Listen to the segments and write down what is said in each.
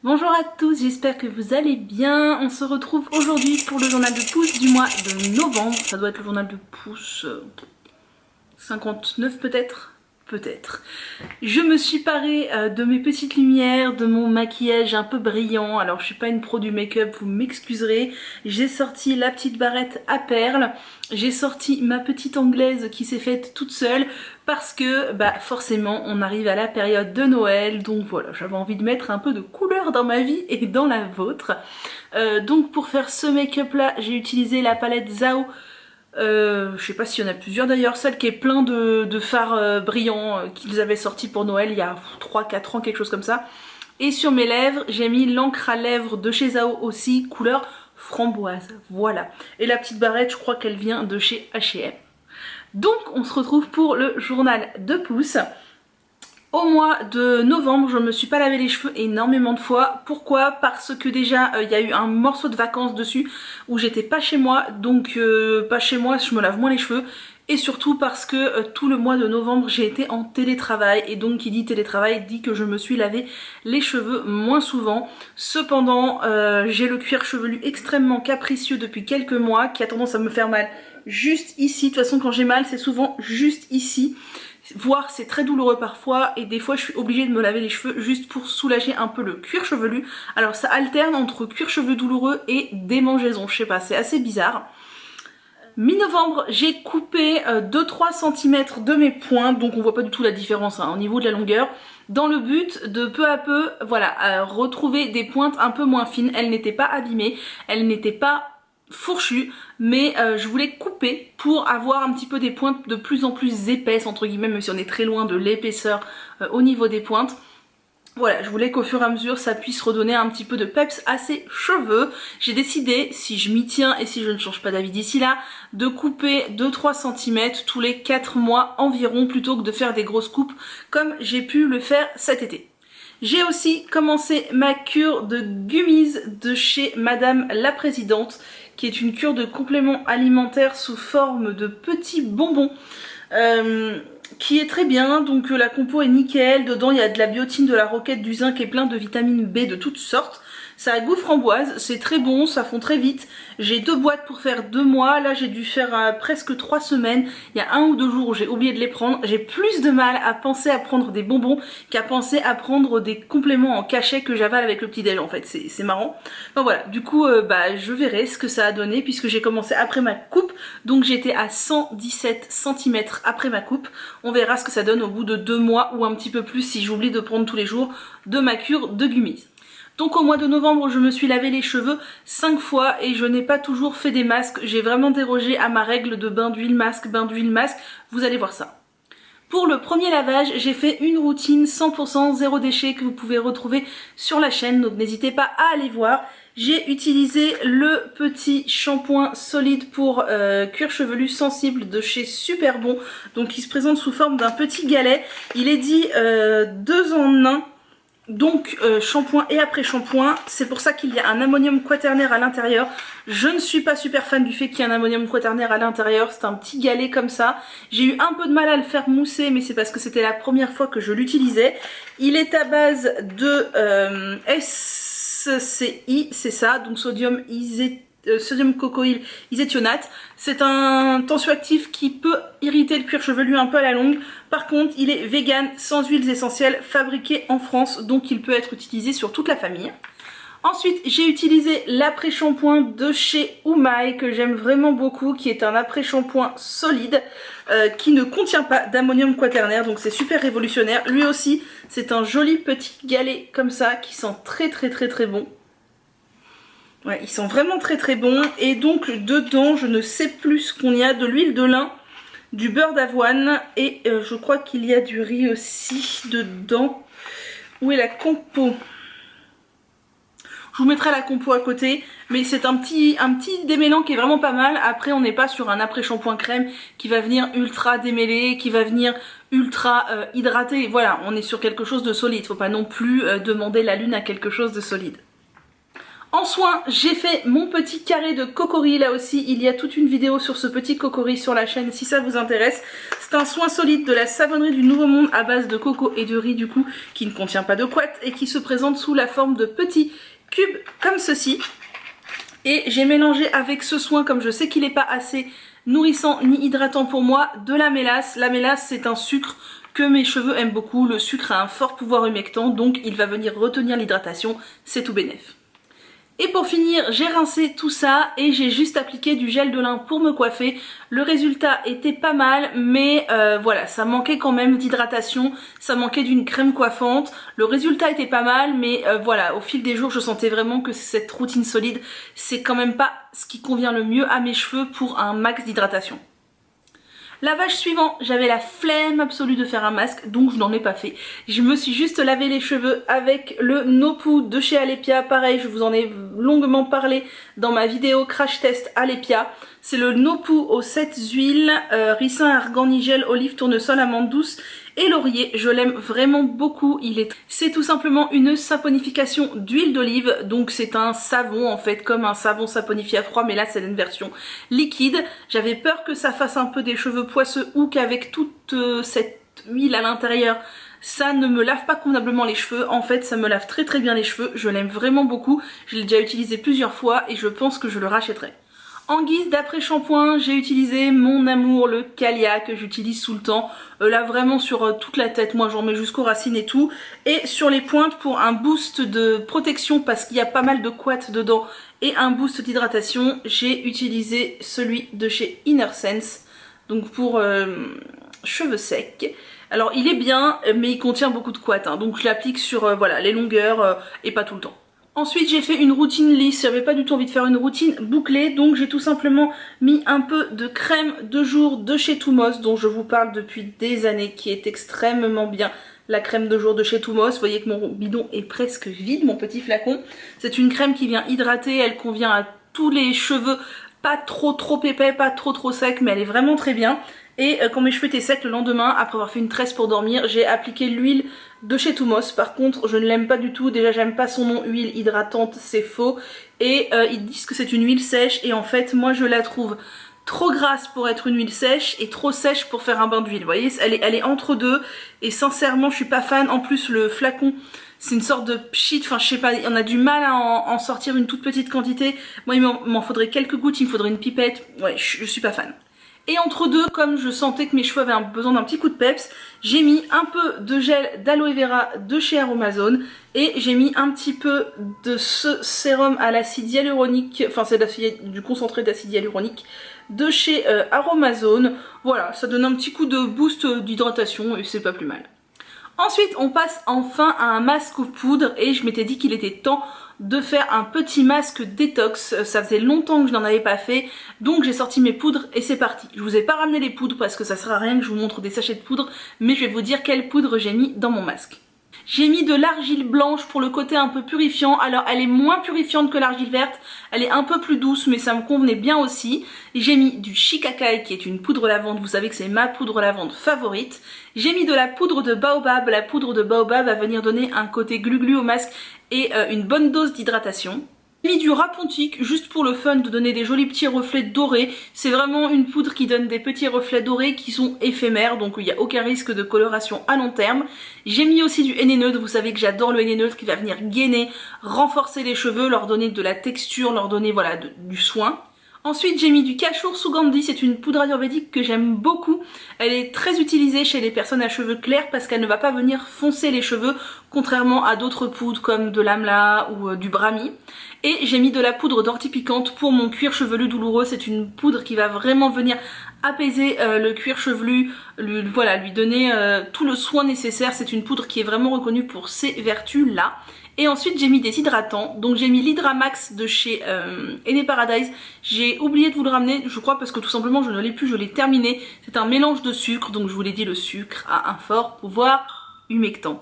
Bonjour à tous, j'espère que vous allez bien. On se retrouve aujourd'hui pour le journal de pouce du mois de novembre. Ça doit être le journal de pouce 59 peut-être. Peut-être. Je me suis parée de mes petites lumières, de mon maquillage un peu brillant. Alors je suis pas une pro du make-up, vous m'excuserez. J'ai sorti la petite barrette à perles. J'ai sorti ma petite anglaise qui s'est faite toute seule. Parce que forcément on arrive à la période de Noël. Donc voilà, j'avais envie de mettre un peu de couleur dans ma vie et dans la vôtre. Donc pour faire ce make-up là, j'ai utilisé la palette Zao. Je sais pas s'il y en a plusieurs d'ailleurs, celle qui est plein de fards brillants qu'ils avaient sorti pour Noël il y a 3-4 ans, quelque chose comme ça. Et sur mes lèvres, j'ai mis l'encre à lèvres de chez Zao aussi, couleur framboise, voilà. Et la petite barrette, je crois qu'elle vient de chez H&M. Donc on se retrouve pour le journal de pouce. Au mois de novembre, je me suis pas lavé les cheveux énormément de fois. Pourquoi? Parce que déjà, il y a eu un morceau de vacances dessus où j'étais pas chez moi. Donc pas chez moi, je me lave moins les cheveux. Et surtout parce que tout le mois de novembre, j'ai été en télétravail. Et donc qui dit télétravail dit que je me suis lavé les cheveux moins souvent. Cependant, j'ai le cuir chevelu extrêmement capricieux depuis quelques mois qui a tendance à me faire mal juste ici. De toute façon, quand j'ai mal, c'est souvent juste ici. Voire c'est très douloureux parfois et des fois je suis obligée de me laver les cheveux juste pour soulager un peu le cuir chevelu. Alors ça alterne entre cuir chevelu douloureux et démangeaison, je sais pas, c'est assez bizarre. Mi-novembre, j'ai coupé 2-3 cm de mes pointes, donc on voit pas du tout la différence au niveau de la longueur, dans le but de peu à peu, voilà, retrouver des pointes un peu moins fines. Elles n'étaient pas abîmées, elles n'étaient pas fourchu, mais je voulais couper pour avoir un petit peu des pointes de plus en plus épaisses entre guillemets, même si on est très loin de l'épaisseur au niveau des pointes. Voilà, je voulais qu'au fur et à mesure ça puisse redonner un petit peu de peps à ses cheveux. J'ai décidé, si je m'y tiens et si je ne change pas d'avis d'ici là, de couper 2-3 cm tous les 4 mois environ, plutôt que de faire des grosses coupes comme j'ai pu le faire cet été. J'ai aussi commencé ma cure de gummies de chez Madame la Présidente, qui est une cure de complément alimentaire sous forme de petits bonbons, qui est très bien. Donc la compo est nickel, dedans il y a de la biotine, de la roquette, du zinc et plein de vitamines B de toutes sortes. Ça a goût framboise, c'est très bon, ça fond très vite. J'ai 2 boîtes pour faire 2 mois, là j'ai dû faire presque 3 semaines. Il y a 1 ou 2 jours où j'ai oublié de les prendre. J'ai plus de mal à penser à prendre des bonbons qu'à penser à prendre des compléments en cachet que j'avale avec le petit déj en fait, c'est marrant. Enfin voilà, du coup je verrai ce que ça a donné puisque j'ai commencé après ma coupe. Donc j'étais à 117 cm après ma coupe. On verra ce que ça donne au bout de 2 mois ou un petit peu plus si j'oublie de prendre tous les jours de ma cure de gummies. Donc au mois de novembre, je me suis lavé les cheveux 5 fois et je n'ai pas toujours fait des masques. J'ai vraiment dérogé à ma règle de bain d'huile masque, vous allez voir ça. Pour le premier lavage, j'ai fait une routine 100% zéro déchet que vous pouvez retrouver sur la chaîne, donc n'hésitez pas à aller voir. J'ai utilisé le petit shampoing solide pour cuir chevelu sensible de chez Superbon, donc il se présente sous forme d'un petit galet. Il est dit 2 en 1. Donc shampoing et après shampoing, c'est pour ça qu'il y a un ammonium quaternaire à l'intérieur. Je ne suis pas super fan du fait qu'il y ait un ammonium quaternaire à l'intérieur, c'est un petit galet comme ça. J'ai eu un peu de mal à le faire mousser, mais c'est parce que c'était la première fois que je l'utilisais. Il est à base de SCI, c'est ça, donc sodium cocoïl iséthionate. C'est un tensioactif qui peut irriter le cuir chevelu un peu à la longue. Par contre, il est vegan, sans huiles essentielles, fabriqué en France, donc il peut être utilisé sur toute la famille. Ensuite, j'ai utilisé l'après-shampoing de chez Oumaï, que j'aime vraiment beaucoup, qui est un après-shampoing solide, qui ne contient pas d'ammonium quaternaire, donc c'est super révolutionnaire. Lui aussi, c'est un joli petit galet comme ça, qui sent très bon. Ouais, ils sont vraiment très bons. Et donc dedans, je ne sais plus ce qu'on y a, de l'huile de lin, du beurre d'avoine et je crois qu'il y a du riz aussi dedans. Où est la compo? Je vous mettrai la compo à côté, mais c'est un petit démêlant qui est vraiment pas mal. Après, on n'est pas sur un après-shampoing crème qui va venir ultra démêlé, qui va venir ultra hydraté. Voilà, on est sur quelque chose de solide. Faut pas non plus demander la lune à quelque chose de solide. En soin, j'ai fait mon petit carré de cocori, là aussi il y a toute une vidéo sur ce petit cocori sur la chaîne si ça vous intéresse. C'est un soin solide de la savonnerie du Nouveau Monde à base de coco et de riz du coup, qui ne contient pas de couette et qui se présente sous la forme de petits cubes comme ceci. Et j'ai mélangé avec ce soin, comme je sais qu'il n'est pas assez nourrissant ni hydratant pour moi, de la mélasse. La mélasse c'est un sucre que mes cheveux aiment beaucoup, le sucre a un fort pouvoir humectant donc il va venir retenir l'hydratation, c'est tout bénef. Et pour finir, j'ai rincé tout ça et j'ai juste appliqué du gel de lin pour me coiffer. Le résultat était pas mal, mais voilà, ça manquait quand même d'hydratation, ça manquait d'une crème coiffante. Le résultat était pas mal, mais voilà, au fil des jours, je sentais vraiment que cette routine solide, c'est quand même pas ce qui convient le mieux à mes cheveux pour un max d'hydratation. Lavage suivant, j'avais la flemme absolue de faire un masque, donc je n'en ai pas fait. Je me suis juste lavé les cheveux avec le No-Poo de chez Alepia. Pareil, je vous en ai longuement parlé dans ma vidéo crash test Alepia. C'est le No-Poo aux 7 huiles, ricin, argan, nigel, olive, tournesol, amande douce et laurier. Je l'aime vraiment beaucoup. C'est tout simplement une saponification d'huile d'olive. Donc c'est un savon en fait, comme un savon saponifié à froid, mais là c'est une version liquide. J'avais peur que ça fasse un peu des cheveux poisseux ou qu'avec toute cette huile à l'intérieur, ça ne me lave pas convenablement les cheveux. En fait ça me lave très très bien les cheveux. Je l'aime vraiment beaucoup. Je l'ai déjà utilisé plusieurs fois et je pense que je le rachèterai. En guise d'après-shampoing, j'ai utilisé mon amour, le Calia, que j'utilise tout le temps. Là vraiment sur toute la tête, moi j'en mets jusqu'aux racines et tout. Et sur les pointes pour un boost de protection parce qu'il y a pas mal de couettes dedans et un boost d'hydratation, j'ai utilisé celui de chez Inner Sense. Donc pour cheveux secs. Alors il est bien mais il contient beaucoup de couettes, hein, donc je l'applique sur voilà, les longueurs et pas tout le temps. Ensuite j'ai fait une routine lisse, j'avais pas du tout envie de faire une routine bouclée, donc j'ai tout simplement mis un peu de crème de jour de chez Thumos, dont je vous parle depuis des années, qui est extrêmement bien. La crème de jour de chez Thumos, vous voyez que mon bidon est presque vide, mon petit flacon. C'est une crème qui vient hydrater, elle convient à tous les cheveux, pas trop épais, pas trop sec, mais elle est vraiment très bien. Et quand mes cheveux étaient secs le lendemain, après avoir fait une tresse pour dormir, j'ai appliqué l'huile de chez Thumos. Par contre, je ne l'aime pas du tout. Déjà, j'aime pas son nom, huile hydratante, c'est faux. Et ils disent que c'est une huile sèche. Et en fait, moi, je la trouve trop grasse pour être une huile sèche et trop sèche pour faire un bain d'huile. Vous voyez, elle est entre deux. Et sincèrement, je suis pas fan. En plus, le flacon, c'est une sorte de pchit. Enfin, je sais pas, on a du mal à en sortir une toute petite quantité. Moi, il m'en faudrait quelques gouttes. Il me faudrait une pipette. Ouais, je suis pas fan. Et entre deux, comme je sentais que mes cheveux avaient besoin d'un petit coup de peps, j'ai mis un peu de gel d'aloe vera de chez Aromazone et j'ai mis un petit peu de ce sérum à l'acide hyaluronique, enfin c'est du concentré d'acide hyaluronique de chez Aromazone. Voilà, ça donne un petit coup de boost d'hydratation et c'est pas plus mal. Ensuite, on passe enfin à un masque aux poudres et je m'étais dit qu'il était temps de faire un petit masque détox. Ça faisait longtemps que je n'en avais pas fait, donc j'ai sorti mes poudres et c'est parti. Je vous ai pas ramené les poudres parce que ça sert à rien que je vous montre des sachets de poudre, mais je vais vous dire quelle poudre j'ai mis dans mon masque. J'ai mis de l'argile blanche pour le côté un peu purifiant. Alors elle est moins purifiante que l'argile verte, elle est un peu plus douce mais ça me convenait bien aussi. J'ai mis du shikakai qui est une poudre lavande, vous savez que c'est ma poudre lavande favorite. J'ai mis de la poudre de baobab, la poudre de baobab va venir donner un côté glu-glu au masque et une bonne dose d'hydratation. J'ai mis du Rapontique juste pour le fun de donner des jolis petits reflets dorés. C'est vraiment une poudre qui donne des petits reflets dorés qui sont éphémères, donc il n'y a aucun risque de coloration à long terme. J'ai mis aussi du henné neutre, vous savez que j'adore le henné neutre qui va venir gainer, renforcer les cheveux, leur donner de la texture, leur donner voilà du soin. Ensuite j'ai mis du Kashur Sugandhi, c'est une poudre ayurvédique que j'aime beaucoup. Elle est très utilisée chez les personnes à cheveux clairs parce qu'elle ne va pas venir foncer les cheveux, contrairement à d'autres poudres comme de l'amla ou du brahmi. Et j'ai mis de la poudre d'ortie piquante pour mon cuir chevelu douloureux, c'est une poudre qui va vraiment venir apaiser le cuir chevelu, lui donner tout le soin nécessaire. C'est une poudre qui est vraiment reconnue pour ces vertus là. Et ensuite j'ai mis des hydratants, donc j'ai mis l'Hydramax de chez Ene Paradise. J'ai oublié de vous le ramener, je crois parce que tout simplement je ne l'ai plus, je l'ai terminé. C'est un mélange de sucre, donc je vous l'ai dit, le sucre a un fort pouvoir humectant.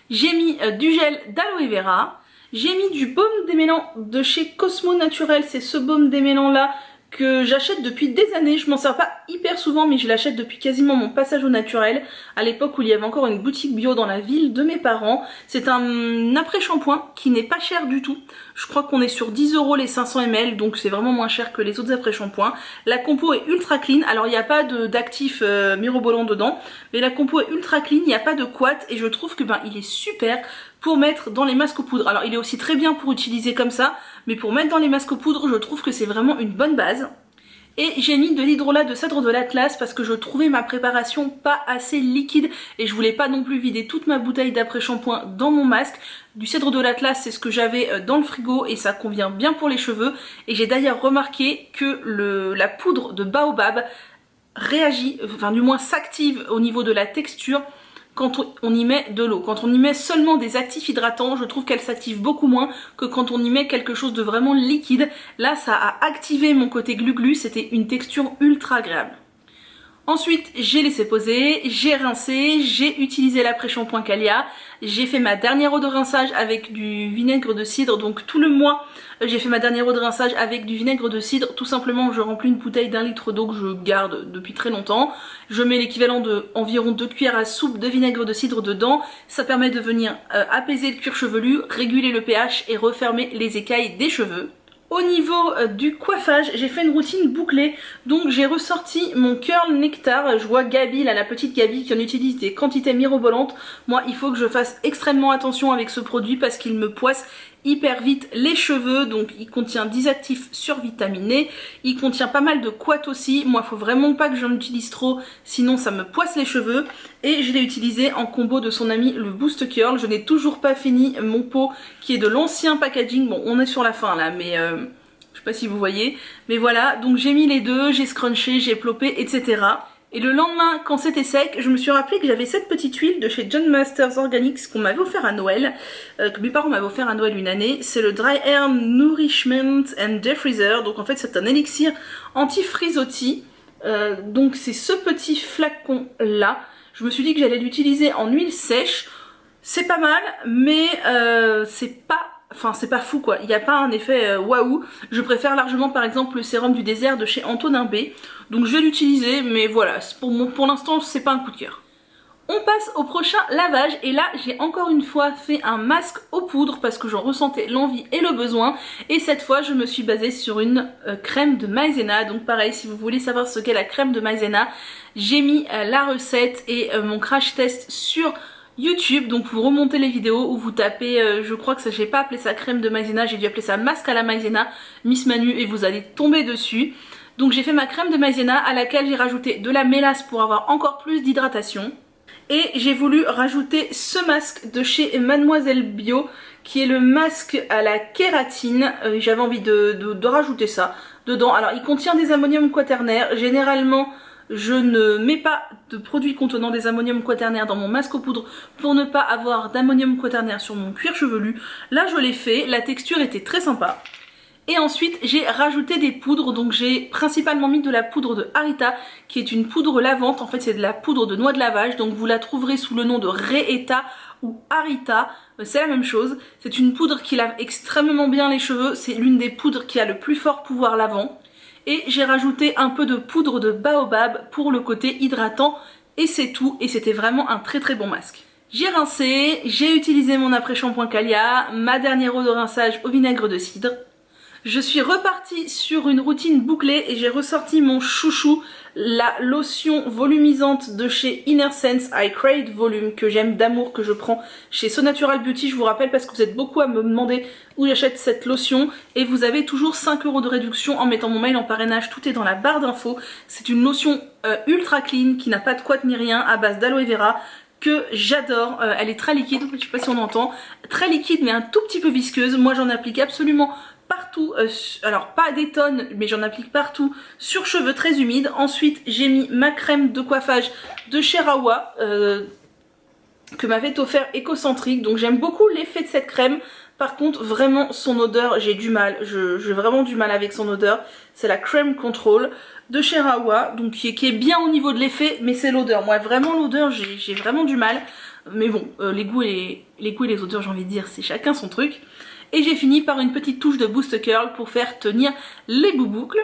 J'ai mis du gel d'aloe vera. J'ai mis du baume démêlant de chez Cosmo Naturel, c'est ce baume démêlant là que j'achète depuis des années, je m'en sers pas hyper souvent mais je l'achète depuis quasiment mon passage au naturel, à l'époque où il y avait encore une boutique bio dans la ville de mes parents. C'est un après-shampoing qui n'est pas cher du tout, je crois qu'on est sur 10 € les 500 ml, donc c'est vraiment moins cher que les autres après-shampoings. La compo est ultra clean, alors il n'y a pas d'actif mirobolant dedans, mais la compo est ultra clean, il n'y a pas de couate et je trouve que il est super pour mettre dans les masques aux poudres. Alors il est aussi très bien pour utiliser comme ça, mais pour mettre dans les masques aux poudres, je trouve que c'est vraiment une bonne base. Et j'ai mis de l'hydrolat de cèdre de l'Atlas parce que je trouvais ma préparation pas assez liquide et je voulais pas non plus vider toute ma bouteille d'après-shampoing dans mon masque. Du cèdre de l'Atlas, c'est ce que j'avais dans le frigo et ça convient bien pour les cheveux. Et j'ai d'ailleurs remarqué que la poudre de baobab réagit, enfin du moins s'active au niveau de la texture quand on y met de l'eau. Quand on y met seulement des actifs hydratants, je trouve qu'elle s'active beaucoup moins que quand on y met quelque chose de vraiment liquide. Là, ça a activé mon côté glu-glu, c'était une texture ultra agréable. Ensuite, j'ai laissé poser, j'ai rincé, j'ai utilisé l'après-shampoing Calia, j'ai fait ma dernière eau de rinçage avec du vinaigre de cidre, donc tout le mois j'ai fait ma dernière eau de rinçage avec du vinaigre de cidre. Tout simplement, je remplis une bouteille d'1 litre d'eau que je garde depuis très longtemps, je mets l'équivalent de environ 2 cuillères à soupe de vinaigre de cidre dedans, ça permet de venir apaiser le cuir chevelu, réguler le pH et refermer les écailles des cheveux. Au niveau du coiffage, j'ai fait une routine bouclée, donc j'ai ressorti mon curl nectar. Je vois Gabi, là, la petite Gabi, qui en utilise des quantités mirobolantes. Moi, il faut que je fasse extrêmement attention avec ce produit parce qu'il me poisse hyper vite les cheveux. Donc il contient 10 actifs survitaminés, il contient pas mal de couate aussi. Moi, il faut vraiment pas que j'en utilise trop, sinon ça me poisse les cheveux. Et je l'ai utilisé en combo de son ami le Boost Curl. Je n'ai toujours pas fini mon pot qui est de l'ancien packaging. Bon, on est sur la fin là, mais je sais pas si vous voyez. Mais voilà, donc j'ai mis les deux, j'ai scrunché, j'ai plopé, etc. Et le lendemain, quand c'était sec, je me suis rappelé que j'avais cette petite huile de chez John Masters Organics qu'on m'avait offert à Noël, que mes parents m'avaient offert à Noël une année. C'est le Dry Hair Nourishment and Defreezer. Donc en fait, c'est un élixir anti-frisottis. Donc c'est ce petit flacon là. Je me suis dit que j'allais l'utiliser en huile sèche. C'est pas mal, mais c'est pas... Enfin, c'est pas fou quoi, il n'y a pas un effet waouh. Je préfère largement par exemple le sérum du désert de chez Antonin B. Donc je vais l'utiliser, mais voilà, pour l'instant c'est pas un coup de cœur. On passe au prochain lavage et là j'ai encore une fois fait un masque aux poudres parce que j'en ressentais l'envie et le besoin. Et cette fois je me suis basée sur une crème de maïzena. Donc pareil, si vous voulez savoir ce qu'est la crème de maïzena, j'ai mis la recette et mon crash test sur YouTube, donc vous remontez les vidéos où vous tapez, je crois que j'ai pas appelé ça crème de maïzena, j'ai dû appeler ça masque à la maïzena, Miss Manu, et vous allez tomber dessus. Donc j'ai fait ma crème de maïzena à laquelle j'ai rajouté de la mélasse pour avoir encore plus d'hydratation. Et j'ai voulu rajouter ce masque de chez Mademoiselle Bio, qui est le masque à la kératine. J'avais envie de rajouter ça dedans. Alors il contient des ammonium quaternaire, généralement... Je ne mets pas de produits contenant des ammonium quaternaire dans mon masque aux poudres pour ne pas avoir d'ammonium quaternaire sur mon cuir chevelu. Là je l'ai fait, la texture était très sympa. Et ensuite j'ai rajouté des poudres, donc j'ai principalement mis de la poudre de Harita qui est une poudre lavante, en fait c'est de la poudre de noix de lavage, donc vous la trouverez sous le nom de Reeta ou Harita, c'est la même chose. C'est une poudre qui lave extrêmement bien les cheveux, c'est l'une des poudres qui a le plus fort pouvoir lavant. Et j'ai rajouté un peu de poudre de baobab pour le côté hydratant et c'est tout, et c'était vraiment un très très bon masque. J'ai rincé, j'ai utilisé mon après-shampoing Calia, ma dernière eau de rinçage au vinaigre de cidre. Je suis repartie sur une routine bouclée et j'ai ressorti mon chouchou, la lotion volumisante de chez Inner Sense Hydrate Volume que j'aime d'amour, que je prends chez So Natural Beauty. Je vous rappelle parce que vous êtes beaucoup à me demander où j'achète cette lotion et vous avez toujours 5 € de réduction en mettant mon mail en parrainage, tout est dans la barre d'infos. C'est une lotion ultra clean qui n'a pas de couette ni rien, à base d'aloe vera, que j'adore. Elle est très liquide, je sais pas si on entend, très liquide mais un tout petit peu visqueuse. Moi j'en applique absolument partout, alors pas des tonnes mais j'en applique partout sur cheveux très humides. Ensuite j'ai mis ma crème de coiffage de chez Rawa que m'avait offert Ecocentric, donc j'aime beaucoup l'effet de cette crème. Par contre vraiment son odeur j'ai du mal, j'ai vraiment du mal avec son odeur. C'est la Crème Control de chez Rawa, donc qui est bien au niveau de l'effet, mais c'est l'odeur. Moi vraiment l'odeur j'ai vraiment du mal, mais bon les goûts et les odeurs j'ai envie de dire c'est chacun son truc. Et j'ai fini par une petite touche de Boost Curl pour faire tenir les bouboucles.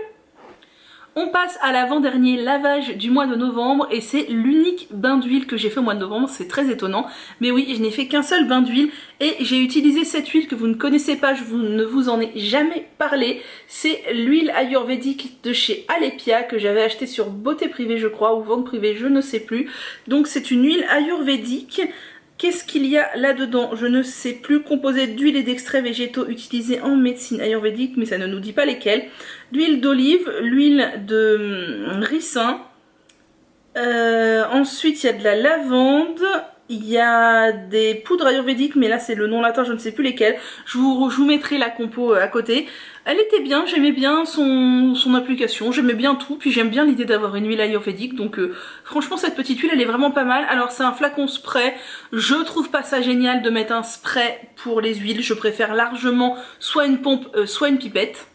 On passe à l'avant-dernier lavage du mois de novembre et c'est l'unique bain d'huile que j'ai fait au mois de novembre, c'est très étonnant. Mais oui, je n'ai fait qu'un seul bain d'huile et j'ai utilisé cette huile que vous ne connaissez pas, ne vous en ai jamais parlé. C'est l'huile ayurvédique de chez Alepia que j'avais acheté sur Beauté Privée je crois, ou Vente Privée, je ne sais plus. Donc c'est une huile ayurvédique. Qu'est-ce qu'il y a là-dedans? Je ne sais plus. Composée d'huile et d'extraits végétaux utilisés en médecine ayurvédique, mais ça ne nous dit pas lesquels. L'huile d'olive, l'huile de ricin. Ensuite, il y a de la lavande. Il y a des poudres ayurvédiques, mais là c'est le nom latin, je ne sais plus lesquelles. Je vous mettrai la compo à côté. Elle était bien, j'aimais bien son application, j'aimais bien tout, puis j'aime bien l'idée d'avoir une huile ayurvédique, donc franchement cette petite huile elle est vraiment pas mal. Alors c'est un flacon spray, je trouve pas ça génial de mettre un spray pour les huiles, je préfère largement soit une pompe, soit une pipette.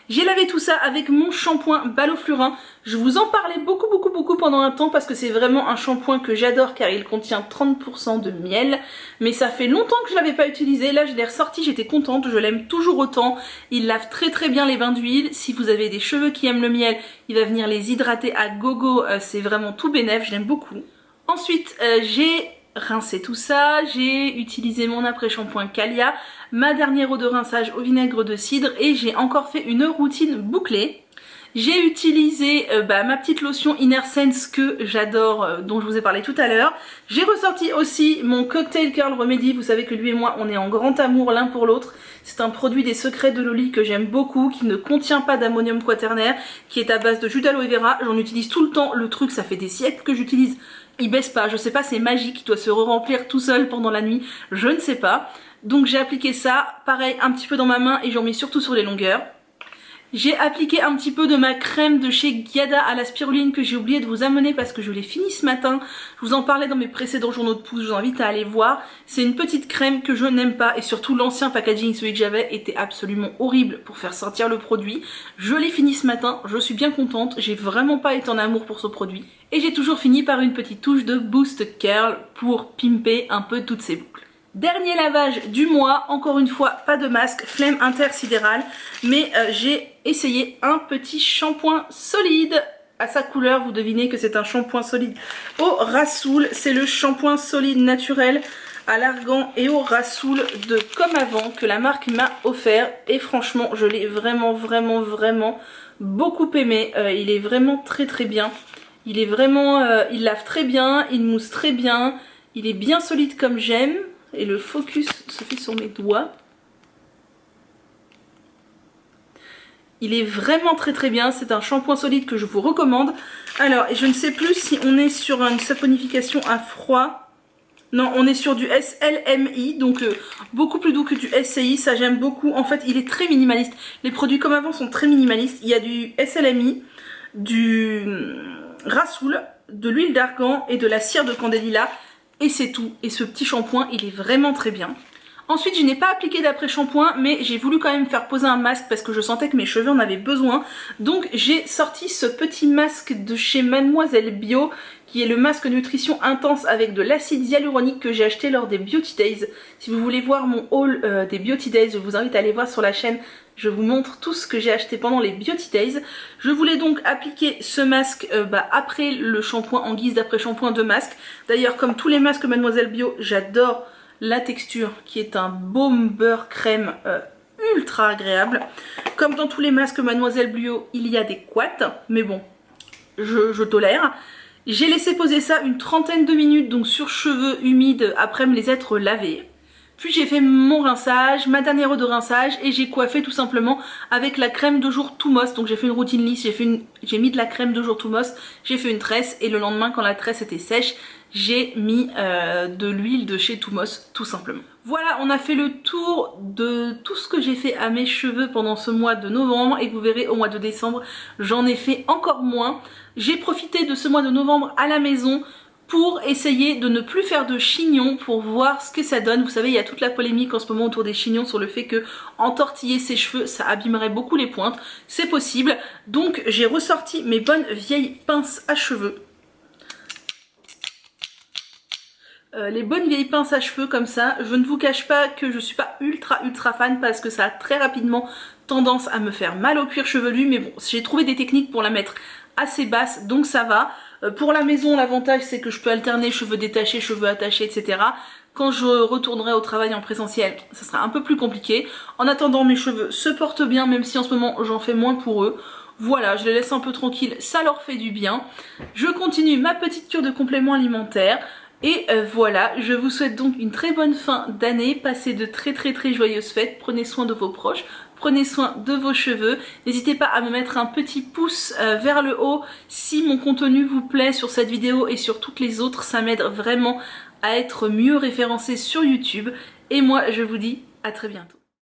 J'ai lavé tout ça avec mon shampoing Baloflurin. Je vous en parlais beaucoup pendant un temps parce que c'est vraiment un shampoing que j'adore car il contient 30% de miel. Mais ça fait longtemps que je l'avais pas utilisé. Là je l'ai ressorti, j'étais contente, je l'aime toujours autant. Il lave très bien les bains d'huile. Si vous avez des cheveux qui aiment le miel, il va venir les hydrater à gogo. C'est vraiment tout bénef, je l'aime beaucoup. Ensuite j'ai rincé tout ça, j'ai utilisé mon après-shampoing Calia, ma dernière eau de rinçage au vinaigre de cidre et j'ai encore fait une routine bouclée. J'ai utilisé ma petite lotion Inner Sense que j'adore, dont je vous ai parlé tout à l'heure. J'ai ressorti aussi mon Cocktail Curl Remedy, vous savez que lui et moi on est en grand amour l'un pour l'autre. C'est un produit des secrets de Loli que j'aime beaucoup, qui ne contient pas d'ammonium quaternaire, qui est à base de jus d'aloe vera. J'en utilise tout le temps, le truc ça fait des siècles que j'utilise. Il baisse pas, je sais pas, c'est magique, il doit se re-remplir tout seul pendant la nuit, je ne sais pas. Donc j'ai appliqué ça, pareil un petit peu dans ma main et j'en mets surtout sur les longueurs. J'ai appliqué un petit peu de ma crème de chez Giada à la spiruline que j'ai oublié de vous amener parce que je l'ai fini ce matin. Je vous en parlais dans mes précédents journaux de pouce, je vous invite à aller voir. C'est une petite crème que je n'aime pas et surtout l'ancien packaging, celui que j'avais, était absolument horrible pour faire sortir le produit. Je l'ai fini ce matin, je suis bien contente, j'ai vraiment pas été en amour pour ce produit. Et j'ai toujours fini par une petite touche de Boost Curl pour pimper un peu toutes ces boucles. Dernier lavage du mois, encore une fois pas de masque, flemme intersidérale, mais j'ai essayé un petit shampoing solide. À sa couleur, vous devinez que c'est un shampoing solide au rassoul, c'est le shampoing solide naturel à l'argan et au rassoul de Comme Avant que la marque m'a offert et franchement je l'ai vraiment beaucoup aimé. Il est vraiment très bien, il est vraiment, il lave très bien, il mousse très bien, il est bien solide comme j'aime. Et le focus se fait sur mes doigts. Il est vraiment très bien, c'est un shampoing solide que je vous recommande. Alors, je ne sais plus si on est sur une saponification à froid. Non, on est sur du SLMI, donc beaucoup plus doux que du SCI, ça j'aime beaucoup. En fait, il est très minimaliste. Les produits Comme Avant sont très minimalistes. Il y a du SLMI, du rassoul, de l'huile d'argan et de la cire de candélia. Et c'est tout. Et ce petit shampoing, il est vraiment très bien. Ensuite, je n'ai pas appliqué d'après-shampoing, mais j'ai voulu quand même faire poser un masque parce que je sentais que mes cheveux en avaient besoin. Donc j'ai sorti ce petit masque de chez Mademoiselle Bio, qui est le masque nutrition intense avec de l'acide hyaluronique que j'ai acheté lors des Beauty Days. Si vous voulez voir mon haul des Beauty Days, je vous invite à aller voir sur la chaîne. Je vous montre tout ce que j'ai acheté pendant les Beauty Days. Je voulais donc appliquer ce masque après le shampoing en guise d'après-shampoing de masque. D'ailleurs, comme tous les masques Mademoiselle Bio, j'adore la texture qui est un baume beurre crème ultra agréable. Comme dans tous les masques Mademoiselle Bio, il y a des couates, mais bon, je tolère. J'ai laissé poser ça une trentaine de minutes, donc sur cheveux humides après me les être lavés. Puis j'ai fait mon rinçage, ma dernière eau de rinçage et j'ai coiffé tout simplement avec la crème de jour Toumos. Donc j'ai fait une routine lisse, j'ai mis de la crème de jour Toumos, j'ai fait une tresse et le lendemain quand la tresse était sèche, j'ai mis de l'huile de chez Toumos tout simplement. Voilà, on a fait le tour de tout ce que j'ai fait à mes cheveux pendant ce mois de novembre et vous verrez au mois de décembre j'en ai fait encore moins. J'ai profité de ce mois de novembre à la maison pour essayer de ne plus faire de chignons, pour voir ce que ça donne. Vous savez, il y a toute la polémique en ce moment autour des chignons sur le fait que entortiller ses cheveux, ça abîmerait beaucoup les pointes. C'est possible. Donc j'ai ressorti mes bonnes vieilles pinces à cheveux les bonnes vieilles pinces à cheveux comme ça. Je ne vous cache pas que je suis pas ultra fan parce que ça a très rapidement tendance à me faire mal au cuir chevelu, mais bon, j'ai trouvé des techniques pour la mettre assez basse, donc ça va. Pour la maison, l'avantage c'est que je peux alterner cheveux détachés, cheveux attachés, etc. Quand je retournerai au travail en présentiel, ça sera un peu plus compliqué. En attendant, mes cheveux se portent bien, même si en ce moment j'en fais moins pour eux. Voilà, je les laisse un peu tranquilles, ça leur fait du bien. Je continue ma petite cure de compléments alimentaires. Et voilà, je vous souhaite donc une très bonne fin d'année, passez de très joyeuses fêtes, prenez soin de vos proches, prenez soin de vos cheveux, n'hésitez pas à me mettre un petit pouce vers le haut si mon contenu vous plaît sur cette vidéo et sur toutes les autres, ça m'aide vraiment à être mieux référencé sur YouTube. Et moi je vous dis à très bientôt.